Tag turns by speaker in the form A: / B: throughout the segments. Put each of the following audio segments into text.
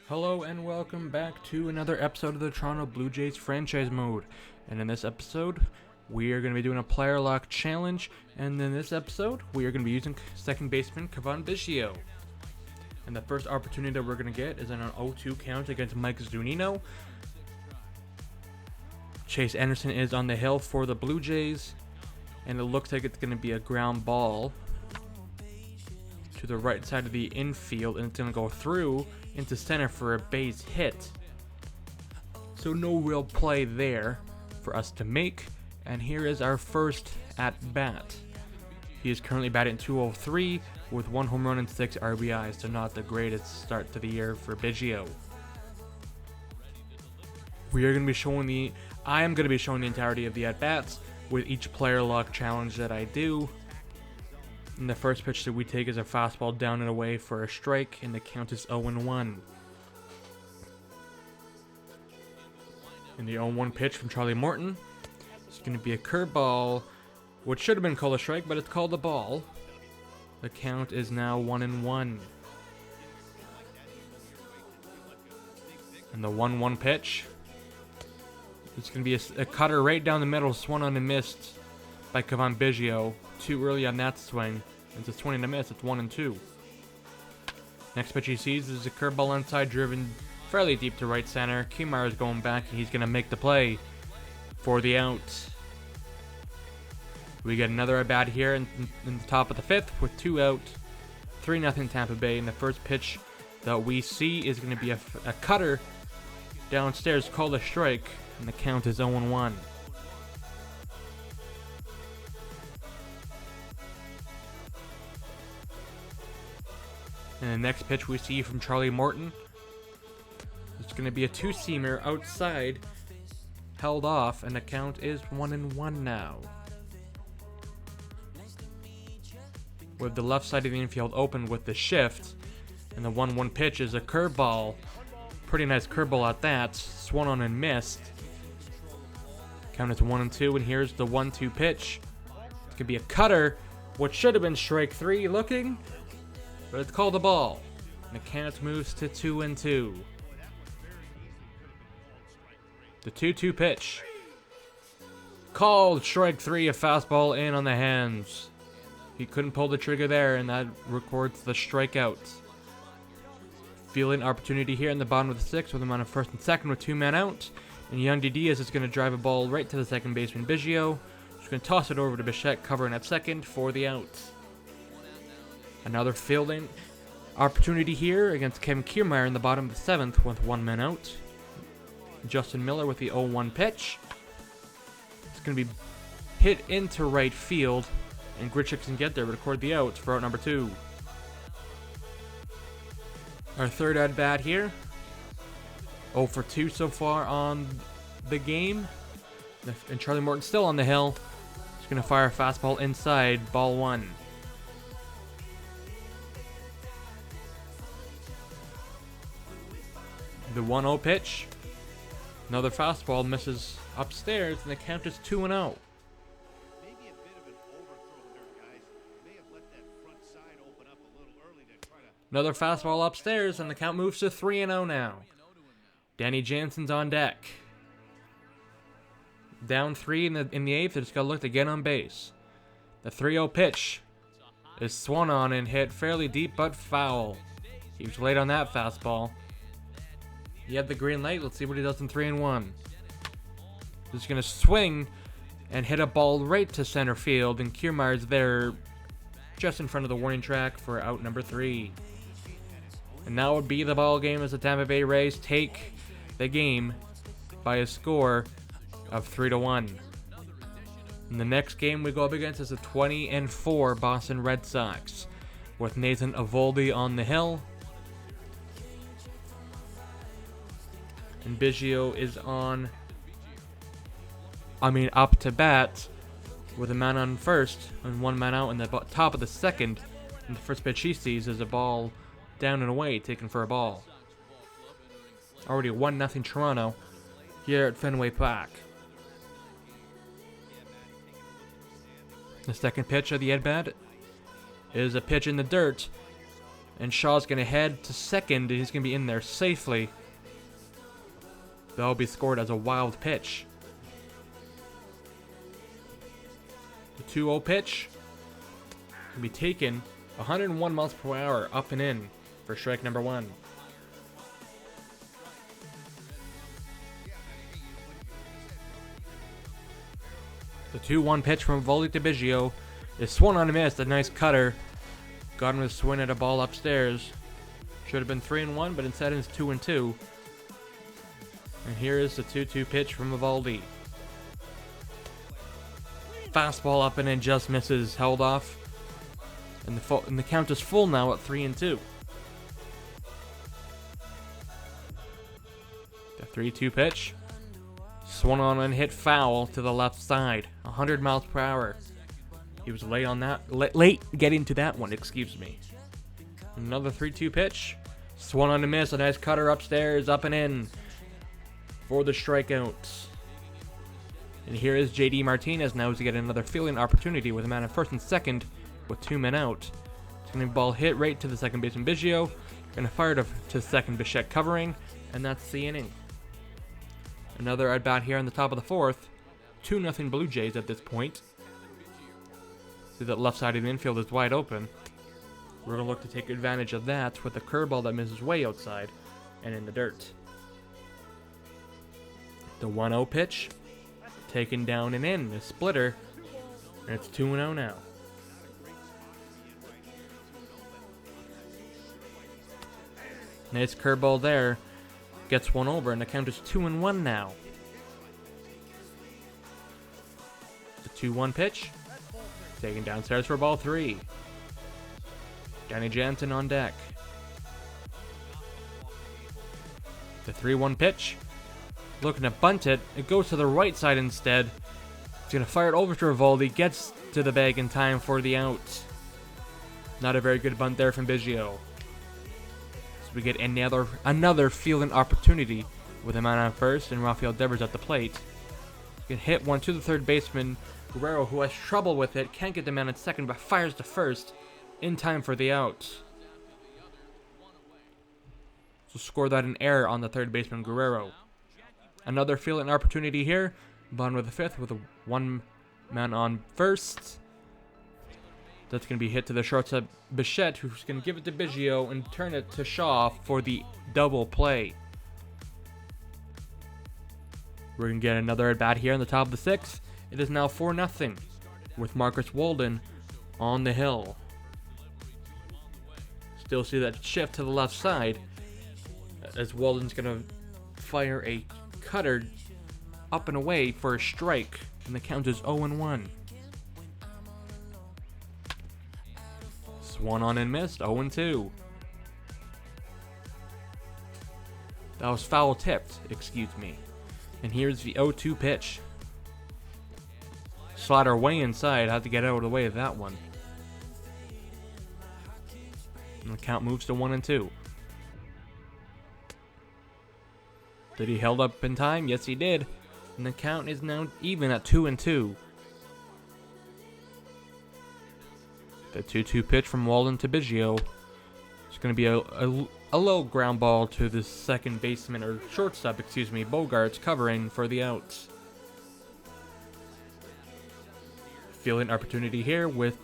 A: Hello and welcome back to another episode of the Toronto Blue Jays franchise mode. And in this episode, we are going to be doing a player lock challenge. And in this episode, we are going to be using second baseman Cavan Biggio. And the first opportunity that we're going to get is on an 0-2 count against Mike Zunino. Chase Anderson is on the hill for the Blue Jays. And it looks like it's going to be a ground ball to the right side of the infield, and it's going to go through into center for a base hit. So no real play there for us to make. And here is our first at bat. He is currently batting .203 with 1 home run and 6 RBIs, so not the greatest start to the year for Biggio. I am going to be showing the entirety of the at bats with each player lock challenge that I do. And the first pitch that we take is a fastball down and away for a strike, and the count is 0-1. And the 0-1 pitch from Charlie Morton is going to be a curveball, which should have been called a strike, but it's called a ball. The count is now 1-1. And the 1-1 pitch, it's going to be a cutter right down the middle, swung on and missed by Cavan Biggio. Too early on that swing. It's a swing and a miss. It's 1-2. Next pitch he sees is a curveball inside, driven fairly deep to right center. Kumar is going back, and he's going to make the play for the out. We get another at bat here in the top of the fifth with 2 out. 3-0 Tampa Bay. And the first pitch that we see is going to be a cutter downstairs, called a strike, and the count is 0-1. And the next pitch we see from Charlie Morton, it's going to be a 2-seamer outside, held off, and the count is 1-1 now. With the left side of the infield open with the shift, and the 1-1 pitch is a curveball. Pretty nice curveball at that, swung on and missed. Count is 1-2, and here's the 1-2 pitch. It's going to be a cutter, what should have been strike 3 looking, but it's called a ball. And the count moves to 2-2. The 2-2 pitch. Called strike 3, a fastball in on the hands. He couldn't pull the trigger there, and that records the strikeout. Fielding opportunity here in the bottom of the 6th with him on a first and second with 2 men out. And Yandy Diaz is going to drive a ball right to the second baseman Biggio. He's going to toss it over to Bichette, covering at second for the out. Another fielding opportunity here against Kevin Kiermaier in the bottom of the 7th with 1 man out. Justin Miller with the 0-1 pitch. It's going to be hit into right field, and Grichuk can get there to record the out for out number 2. Our third at bat here. 0 for 2 so far on the game. And Charlie Morton still on the hill. He's going to fire a fastball inside, ball 1. The 1-0 pitch. Another fastball misses upstairs, and the count is 2-0. Another fastball upstairs, and the count moves to 3-0 now. Danny Jansen's on deck. Down 3 in the 8th, they just got to look to get on base. The 3-0 pitch is swung on and hit fairly deep but foul. He was late on that fastball. He had the green light. Let's see what he does in 3-1. He's going to swing and hit a ball right to center field, and Kiermaier's there just in front of the warning track for out number 3. And that would be the ball game as the Tampa Bay Rays take the game by a score of 3-1. In the next game we go up against is the 20-4 Boston Red Sox with Nathan Eovaldi on the hill. And Biggio is up to bat with a man on first and 1 man out in the top of the 2nd. And the first pitch he sees is a ball down and away, taken for a ball. Already 1-0 Toronto here at Fenway Park. The second pitch of the at-bat is a pitch in the dirt And Shaw's going to head to second, and he's going to be in there safely. That'll be scored as a wild pitch. The 2-0 pitch can be taken 101 miles per hour up and in for strike number 1. The 2-1 pitch from Voldy to Biggio is swung on and missed. A nice cutter. Got him to swing at a ball upstairs. Should have been 3-1, but instead it's 2-2. And here is the 2-2 pitch from Eovaldi. Fastball up and in, just misses, held off. And the count is full now at 3-2. The 3-2 pitch. Swung on and hit foul to the left side. 100 miles per hour. He was late on that. Late getting to that one, excuse me. Another 3-2 pitch. Swung on to miss. A nice cutter upstairs, up and in for the strikeout. And here is JD Martinez now to get another fielding opportunity with a man at first and second with 2 men out. It's going to be ball hit right to the second baseman Biggio. Going to fire to second, Bichette covering, and that's the inning. Another at bat here on the top of the 4th. 2-0 Blue Jays at this point. See that left side of the infield is wide open. We're going to look to take advantage of that with a curveball that misses way outside and in the dirt. The 1-0 pitch. Taken down and in. A splitter. And it's 2-0 now. Nice curveball there. Gets one over, and the count is 2-1 now. The 2-1 pitch. Taken downstairs for ball 3. Danny Jansen on deck. The 3-1 pitch. Looking to bunt it. It goes to the right side instead. He's going to fire it over to Eovaldi. Gets to the bag in time for the out. Not a very good bunt there from Biggio. We get another fielding opportunity with a man on first and Rafael Devers at the plate. He can hit one to the third baseman Guerrero, who has trouble with it, can't get the man at second, but fires to first in time for the out. So score that an error on the third baseman Guerrero. Another fielding opportunity here. Bottom of the 5th with a 1 man on first. That's going to be hit to the shortstop Bichette, who's going to give it to Biggio and turn it to Shaw for the double play. We're going to get another at bat here on the top of the 6th. It is now 4-0 with Marcus Walden on the hill. Still see that shift to the left side as Walden's going to fire a cutter up and away for a strike, and the count is 0-1. Swung on and missed, 0-2. That was foul tipped, excuse me. And here's the 0-2 pitch. Slider way inside, had to get out of the way of that one. And the count moves to 1-2. Did he held up in time? Yes, he did. And the count is now even at 2-2. The 2-2 pitch from Walden to Biggio. It's going to be a low ground ball to the second baseman, or shortstop, excuse me, Bogarts covering for the outs. Fielding opportunity here with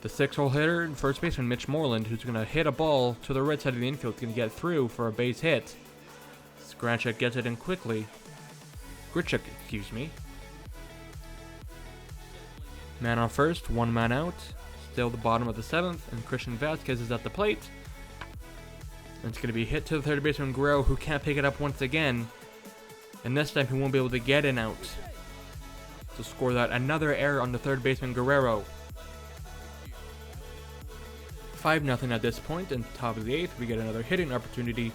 A: the 6-hole hitter and first baseman Mitch Moreland, who's going to hit a ball to the right side of the infield. He's going to get through for a base hit. Granchuk gets it in quickly. Grichuk, excuse me. Man on first, 1 man out. Still the bottom of the 7th, and Christian Vasquez is at the plate. And it's going to be hit to the third baseman Guerrero, who can't pick it up once again. And this time he won't be able to get an out. To score that, another error on the third baseman Guerrero. 5-0 at this point, and top of the 8th, we get another hitting opportunity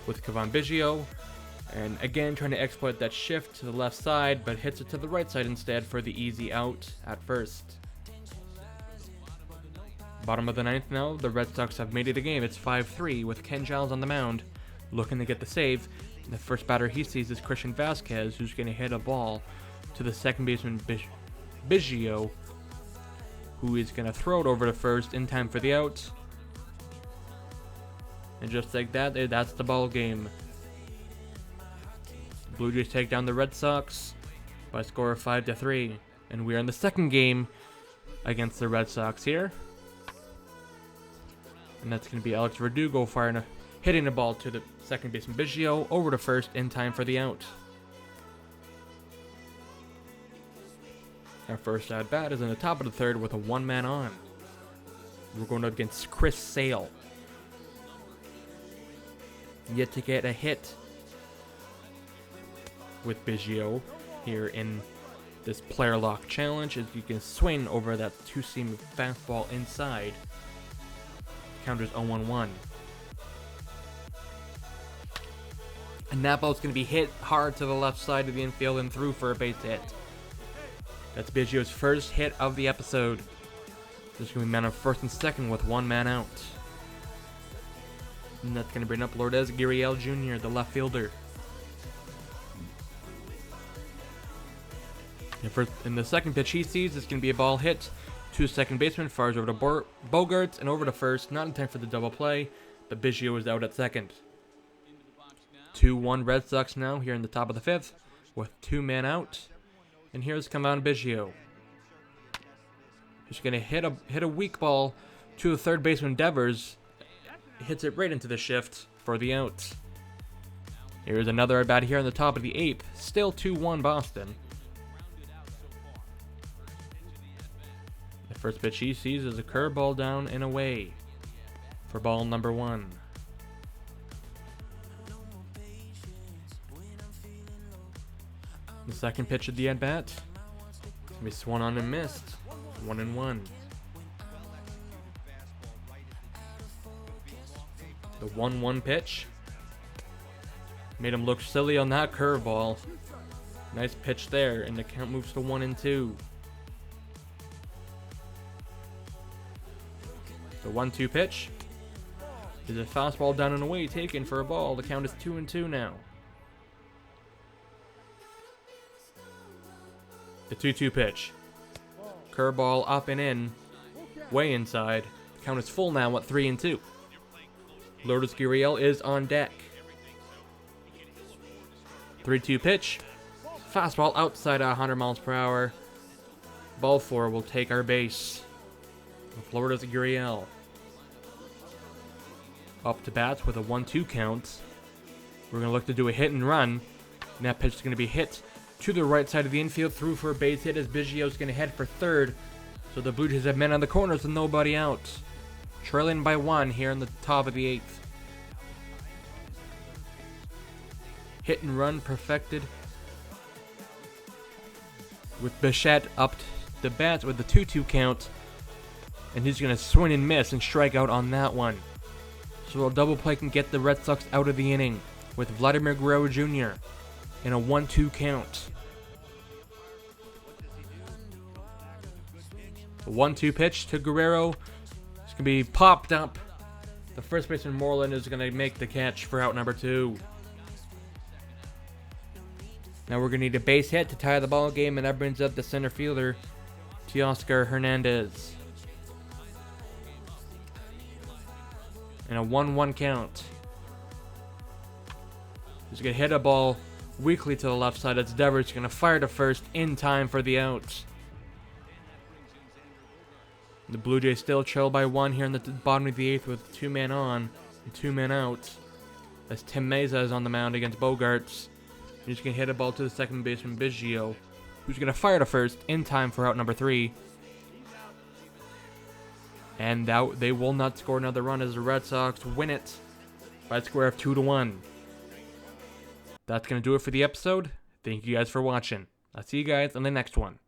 A: with Cavan Biggio. And again, trying to exploit that shift to the left side, but hits it to the right side instead for the easy out at first. Bottom of the 9th now, the Red Sox have made it a game. It's 5-3 with Ken Giles on the mound, looking to get the save. And the first batter he sees is Christian Vasquez, who's going to hit a ball to the second baseman Biggio, who is going to throw it over to first in time for the out. And just like that, that's the ball game. Blue Jays take down the Red Sox by a score of 5-3. And we are in the second game against the Red Sox here. And that's going to be Alex Verdugo hitting the ball to the second baseman Biggio over to first in time for the out. Our first at bat is in the top of the third with a one-man on. We're going up against Chris Sale. Yet to get a hit with Biggio here in this player lock challenge, as you can swing over that two-seam fastball inside. Counters 0-1-1. And that ball's going to be hit hard to the left side of the infield and through for a base hit. That's Biggio's first hit of the episode. There's going to be man on first and second with one man out. And that's going to bring up Lourdes Gurriel Jr., the left fielder. In the second pitch he sees, it's going to be a ball hit to second baseman, fires over to Bogaerts and over to first. Not in time for the double play, but Biggio is out at second. 2-1 Red Sox now here in the top of the fifth with two men out. And here's Cavan Biggio. He's going to hit a weak ball to the third baseman Devers. Hits it right into the shift for the out. Here's another at bat here in the top of the eighth. Still 2-1 Boston. The first pitch he sees is a curveball down and away for ball number one. The second pitch of the at bat can be swung on and missed. 1-1. The 1-1 pitch made him look silly on that curveball. Nice pitch there, and the count moves to 1-2. The 1-2 pitch is a fastball down and away taken for a ball. The count is 2-2 now. The 2-2 pitch. Curveball up and in. Way inside. The count is full now at 3-2. Lourdes Gurriel is on deck. 3-2 pitch. Fastball outside at 100 miles per hour. Ball four will take our base. Lourdes Gurriel. Up to bats with a 1-2 count. We're going to look to do a hit and run. And that pitch is going to be hit to the right side of the infield, through for a base hit as Biggio's going to head for third. So the Blue Jays have men on the corners and nobody out. Trailing by one here in the top of the eighth. Hit and run perfected. With Bichette up the bat with the 2-2 count. And he's going to swing and miss and strike out on that one. So a double play can get the Red Sox out of the inning with Vladimir Guerrero Jr. in a 1-2 count. The 1-2 pitch to Guerrero. It's going to be popped up. The first baseman Moreland is going to make the catch for out number 2. Now we're going to need a base hit to tie the ball game, and that brings up the center fielder, Teoscar Hernandez. In a 1-1 count. He's going to hit a ball weakly to the left side. It's Devers going to fire to first in time for the out. The Blue Jays still trail by one here in the bottom of the eighth with 2 men on and 2 men out. As Tim Meza is on the mound against Bogaerts. He's going to hit a ball to the second baseman Biggio, who's going to fire to first in time for out number 3. And they will not score another run as the Red Sox win it by a score of 2-1. That's going to do it for the episode. Thank you guys for watching. I'll see you guys on the next one.